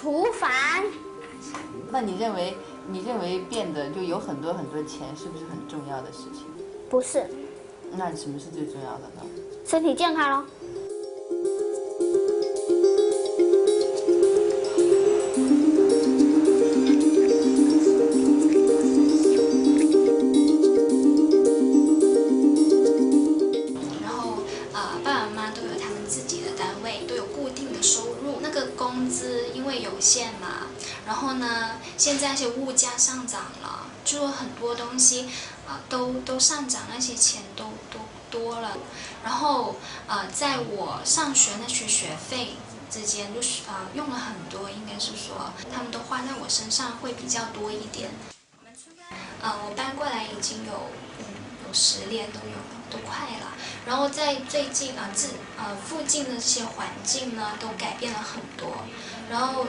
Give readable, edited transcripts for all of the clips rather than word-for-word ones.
厨房。那你认为变得就有很多钱，是不是很重要的事情？不是。那什么是最重要的呢？身体健康咯。工资因为有限嘛，然后呢，现在是物价上涨了，就很多东西都上涨，那些钱都多了。然后在我上学那些学费之间，就是用了很多，应该是说他们都花在我身上会比较多一点。我搬过来已经有10年都快了，然后在最近附近的这些环境呢都改变了很多，然后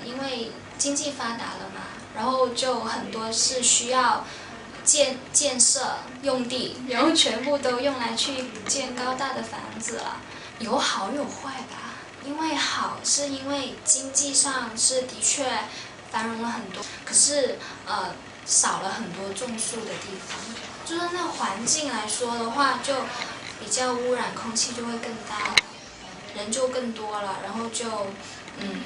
因为经济发达了嘛，然后就很多是需要建设用地，然后全部都用来去建高大的房子了，有好有坏吧。因为好是因为经济上是的确繁荣了很多，可是少了很多种树的地方，就是那环境来说的话，就比较污染，空气就会更大，人就更多了，然后就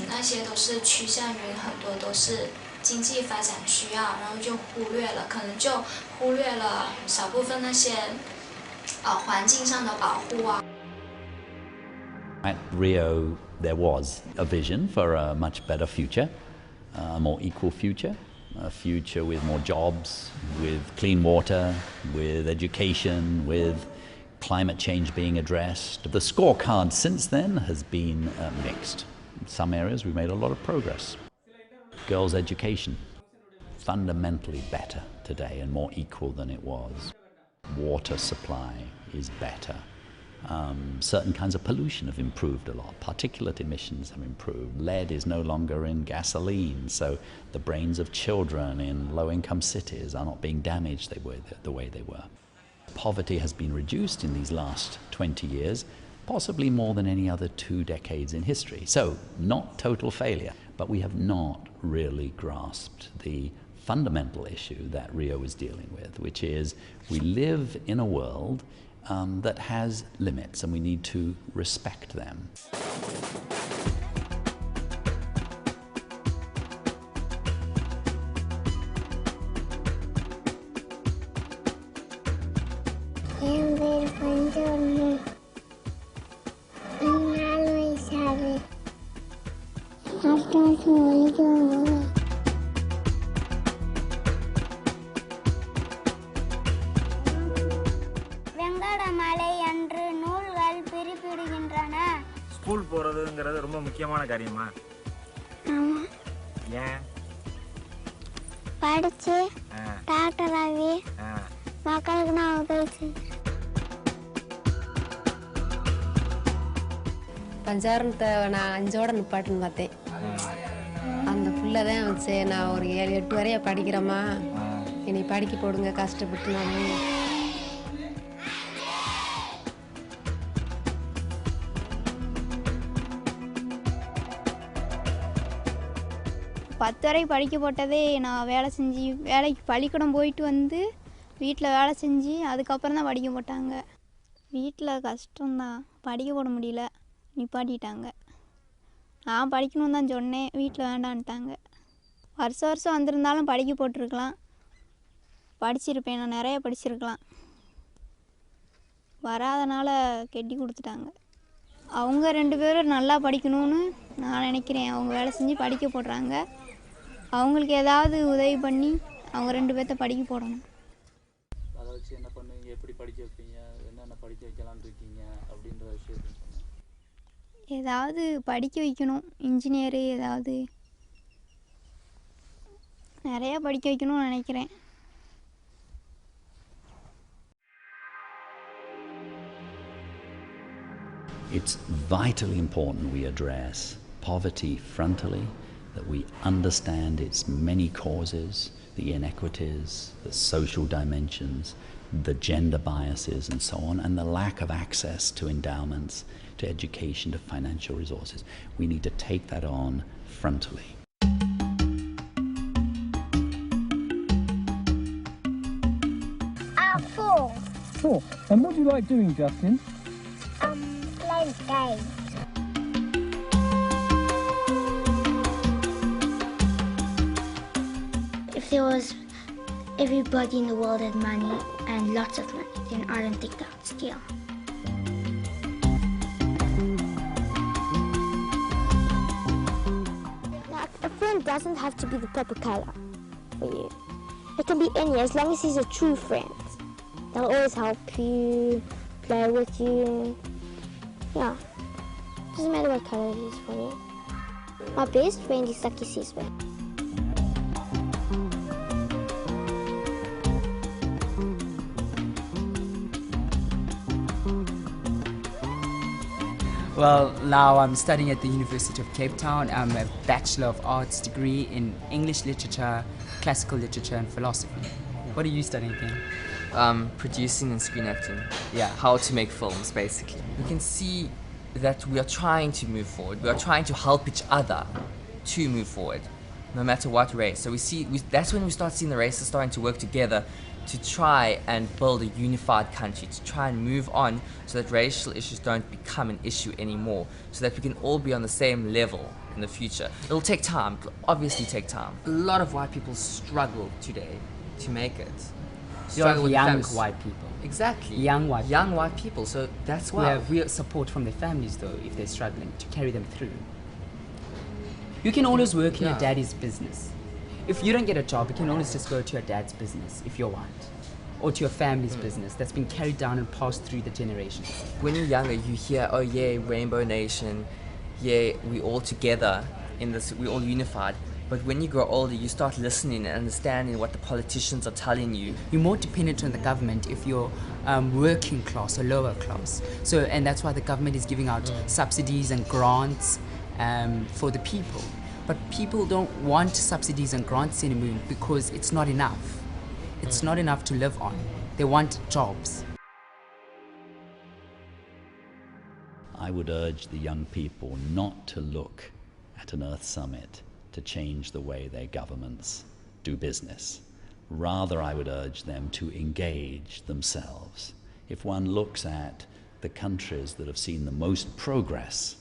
那些都是趋向于很多都是经济发展需要，然后就可能就忽略了少部分那些环境上的保护啊。At Rio, there was a vision for a much better future, a more equal future, a future with more jobs, with clean water, with education, with climate change being addressed. The scorecard since then has been mixed. In some areas we've made a lot of progress. Girls' education, fundamentally better today and more equal than it was. Water supply is better. Certain kinds of pollution have improved a lot. Particulate emissions have improved. Lead is no longer in gasoline, so the brains of children in low-income cities are not being damaged the way they were. Poverty has been reduced in these last 20 years, possibly more than any other 2 decades in history. So, not total failure, but we have not really grasped the fundamental issue that Rio is dealing with, which is we live in a world that has limits, and we need to respect them. School போறதுங்கிறது ரொம்ப முக்கியமான காரியமா? ஆமா. ஏன்? படிச்சு doctor ஆகி மக்களுக்கு நான் உதவி. பஞ்சாரத்தை நான் 5ஓட நிப்பாட்டுன்னு பார்த்தேன். அந்த புள்ள தான் வச்சு நான் ஒரு 7-8 வரைய படிக்கிறேம்மா, என்னை படிக்க போடுங்க கஷ்டப்பட்டு நான். 10 வரைக்கும் படிக்க போட்டதே நான் வேலை செஞ்சு வேலைக்கு பள்ளிக்கூடம் போயிட்டு வந்து வீட்டில் வேலை செஞ்சு அதுக்கப்புறம் தான் படிக்க போட்டாங்க. வீட்டில் கஷ்டம்தான், படிக்க போட முடியல, நிப்பாட்டிட்டாங்க. நான் படிக்கணும்னு தான் சொன்னேன், வீட்டில் வேண்டான்ட்டாங்க. வருஷம் வந்திருந்தாலும் படிக்க போட்டிருக்கலாம், படிச்சிருப்பேன், நான் நிறைய படிச்சிருக்கலாம். வராதனால கெட்டி கொடுத்துட்டாங்க. அவங்க 2 பேரும் நல்லா படிக்கணும்னு நான் நினைக்கிறேன். அவங்க வேலை செஞ்சு படிக்க போடுறாங்க. அவங்களுக்கு ஏதாவது உதவி பண்ணி அவங்க 2 பேர்த்த படிக்க போடணும். அதை வச்சு என்ன பண்ணுவீங்க, எப்படி படிக்க வைப்பீங்க, என்னென்ன படிக்க வைக்கலான்னு இருக்கீங்க அப்படின்ற விஷயத்தை சொன்னேன். ஏதாவது படிக்க வைக்கணும், இன்ஜினியரு ஏதாவது நிறையா படிக்க வைக்கணும்னு நினைக்கிறேன். It's vitally important we address poverty frontally, that we understand its many causes, the inequities, the social dimensions, the gender biases and so on, and the lack of access to endowments, to education, to financial resources. We need to take that on frontally. 4. 4. And what do you like doing, Justin? Playing games. If there was everybody in the world had money and lots of money, then I don't think that would steal. Now, a friend doesn't have to be the proper color for you. It can be any, as long as he's a true friend. They'll always help you, play with you. Yeah, doesn't matter what color it is for me. My best friend is Saki Siswe. Well, now I'm studying at the University of Cape Town. I'm a Bachelor of Arts degree in English Literature, Classical Literature and Philosophy. What are you studying again? Producing and screen acting. Yeah, how to make films, basically. We can see that we are trying to move forward. We are trying to help each other to move forward, no matter what race. So that's when we start seeing the races starting to work together to try and build a unified country, to try and move on so that racial issues don't become an issue anymore, so that we can all be on the same level in the future. It'll take time, it'll obviously take time. A lot of white people struggle today to make it. Struggle with young white people. Exactly. Young white people, so that's why. We have support from their families though, if they're struggling, to carry them through. You can always work in your daddy's business. If you don't get a job, you can always just go to your dad's business if you're white, or to your family's business that's been carried down and passed through the generations. When you're younger, you hear, oh yeah, Rainbow Nation, yeah, we all together in this, we're all unified. But when you grow older, you start listening and understanding what the politicians are telling you. You're more dependent on the government if you're working class or lower class. So, and that's why the government is giving out subsidies and grants for the people. But people don't want subsidies and grants anymore because it's not enough. It's not enough to live on. They want jobs. I would urge the young people not to look at an Earth Summit to change the way their governments do business. Rather, I would urge them to engage themselves. If one looks at the countries that have seen the most progress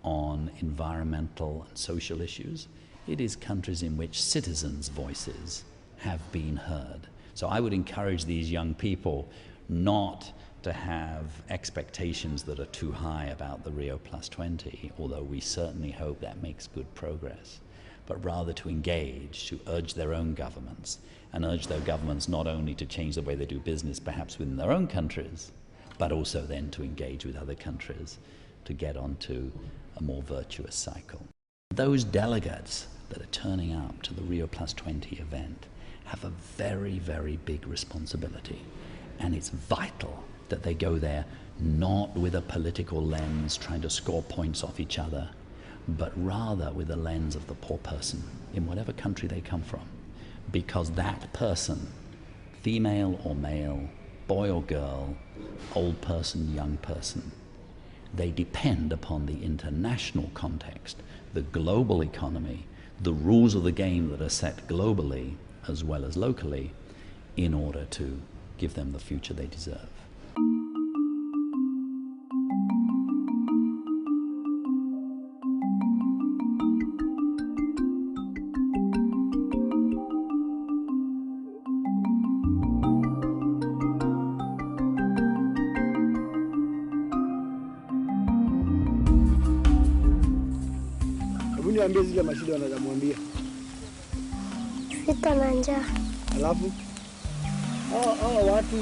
on environmental and social issues, it is countries in which citizens' voices have been heard. So I would encourage these young people not to have expectations that are too high about the Rio +20, although we certainly hope that makes good progress, but rather to engage, to urge their own governments, and urge their governments not only to change the way they do business, perhaps within their own countries, but also then to engage with other countries to get onto a more virtuous cycle. Those delegates that are turning up to the Rio +20 event have a very, very big responsibility, and it's vital that they go there not with a political lens trying to score points off each other, but rather with the lens of the poor person in whatever country they come from, because that person, female or male, boy or girl, old person, young person, they depend upon the international context, the global economy, the rules of the game that are set globally as well as locally in order to give them the future they deserve. Niambie zile mashida wanazamwambia. Sita na njaa. Alafu hawa watu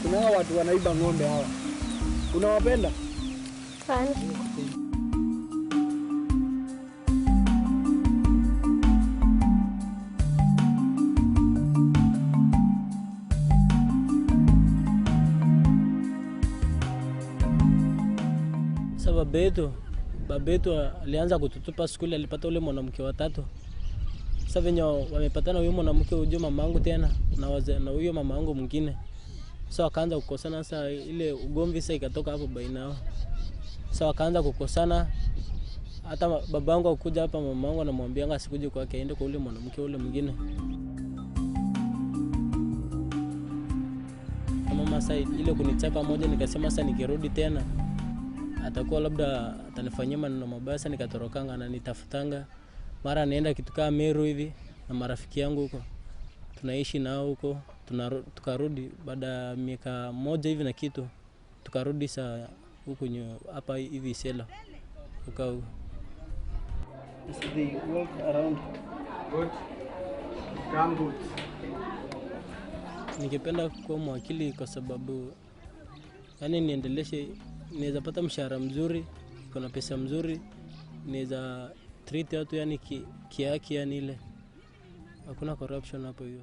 kuna hawa watu wanaiba ng'ombe hawa. Unawapenda? Sana. Sababu baba yetu alianza kututupa skuli, alipata ule mwanamke wa tatu. Sasa venye wamepatana huyo mwanamke ujue mamangu tena na huyo mamangu mwingine. Sasa wakaanza kukosana, sasa ile ugomvi sasa ikatoka hapo baina yao. Sasa wakaanza kukosana, Hata babangu akuja hapa, mamangu anamwambianga asikuje kwake, aende kwa ule mwanamke ule mwingine. Mama sasa ile kunichapa moja, nikasema sasa nikirudi tena atakuwa labda atanifanyia maneno mabaya, sasa nikatorokanga, ananitafutanga. Mara naenda kitu kama Meru hivi na marafiki yangu huko. Tunaishi nao huko, tukarudi baada ya miaka moja hivi na kitu. Tukarudi saa huko hapa hivi Sela. Huko. This is the work around. Good. Come good. Ningependa kuwa mwakili kwa sababu yani niendeleshe, niweza pata mshahara mzuri, kuna pesa mzuri, niweza treat watu yani kiaki yani ile. Hakuna corruption hapo hiyo.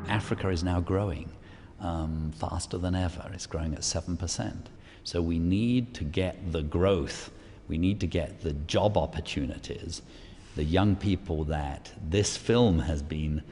Africa is now growing faster than ever. It's growing at 7%. So we need to get the growth. We need to get the job opportunities. The young people that this film has been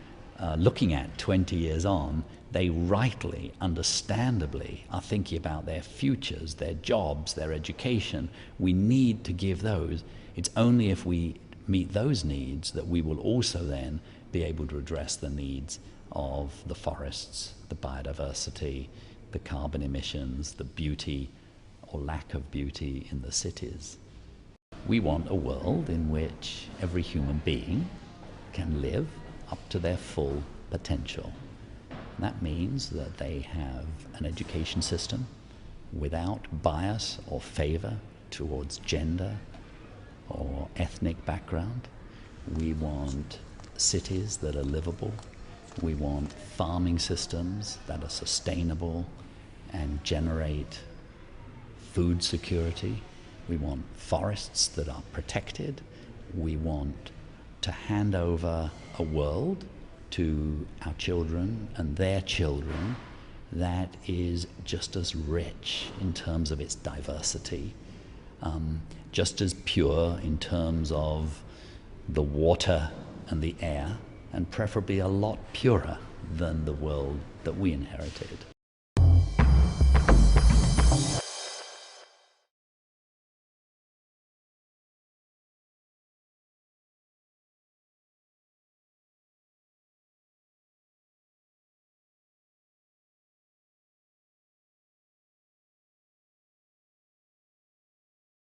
looking at 20 years on, they rightly, understandably are thinking about their futures, their jobs, their education. We need to give those. It's only if we meet those needs that we will also then be able to address the needs of the forests, the biodiversity, the carbon emissions, the beauty or lack of beauty in the cities. We want a world in which every human being can live up to their full potential. And that means that they have an education system without bias or favor towards gender or ethnic background. We want cities that are livable. We want farming systems that are sustainable and generate food security. We want forests that are protected. We want to hand over a world to our children and their children that is just as rich in terms of its diversity, just as pure in terms of the water and the air, and preferably a lot purer than the world that we inherited.